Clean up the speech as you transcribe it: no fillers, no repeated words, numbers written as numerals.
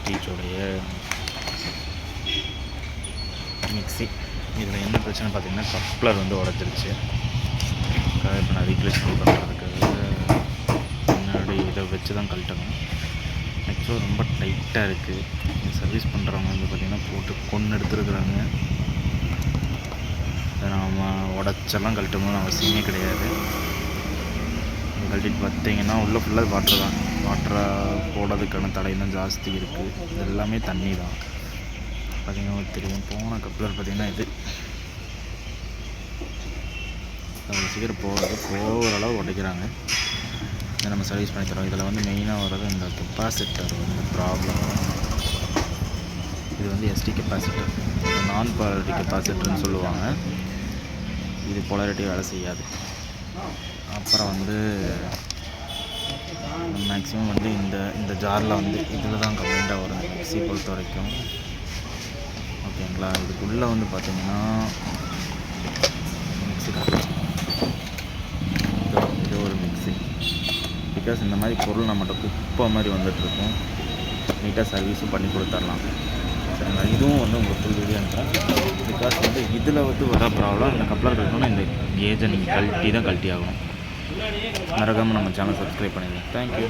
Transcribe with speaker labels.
Speaker 1: ப்ரெஸ்டீஜோடைய mixie. இதில் என்ன பிரச்சனை பார்த்தீங்கன்னா கப்ளர் வந்து உடஞ்சிருச்சு. இப்போ நான் ரீப்ளேஸ்மெண்ட் பண்ணுறதுக்காக முன்னாடி இதை வச்சு தான் கழட்டணும். ஆக்சுவலாக ரொம்ப டைட்டாக இருக்குது. சர்வீஸ் பண்ணுறவங்க வந்து பார்த்திங்கன்னா போட்டு கொன்று எடுத்துருக்குறாங்க. அதை நாம் உடச்செல்லாம் கழட்டணும்னு அவசியமே கிடையாது. கழட்டிட்டு பார்த்தீங்கன்னா உள்ளே ஃபுல்லாக வாட்டர் தான். வாட்டராக போடுறதுக்கான தடை தான் ஜாஸ்தி இருக்குது. இது எல்லாமே தண்ணி தான். பார்த்திங்கன்னா தெரியும். போன கப்ளர் பார்த்திங்கன்னா இது சீக்கிரம் போகிற அளவு உடைக்கிறாங்க. இதை நம்ம சர்வீஸ் பண்ணி தரோம். இதில் வந்து மெயினாக வர்றது இந்த கெப்பாசிட்டர் வந்து ப்ராப்ளம். இது வந்து எஸ்டி கெப்பாசிட்டர், நான் போலாரிட்டி கெப்பாசிட்டர்னு சொல்லுவாங்க. இது போலாரிட்டி வேலை செய்யாது. அப்புறம் வந்து மேக்ஸிமம் வந்து இந்த ஜாரில் வந்து இதில் தான் கம்ப்ளைண்ட்டாக வரும் மிக்ஸி பொறுத்த வரைக்கும். ஓகேங்களா. இதுக்குள்ளே வந்து பார்த்திங்கன்னா மிக்ஸி இது ஒரு மிக்ஸி. பிகாஸ் இந்த மாதிரி பொருள் நம்மகிட்ட குப்பை மாதிரி வந்துட்டுருக்கும். நீட்டாக சர்வீஸும் பண்ணி கொடுத்துர்லாம். சரிங்களா. இதுவும் வந்து உங்களுக்கு ஃபுல் வீடியோ அனுப்புகிறேன். பிகாஸ் வந்து இதில் வந்து வர ப்ராப்ளம் இந்த கப்ளர் இருக்கணும்னா இந்த கேஜை நீங்கள் கழட்டி ஆகணும். மறக்காமல் நம்ம சேனல் சப்ஸ்கிரைப் பண்ணிடுங்க. தேங்க்யூ.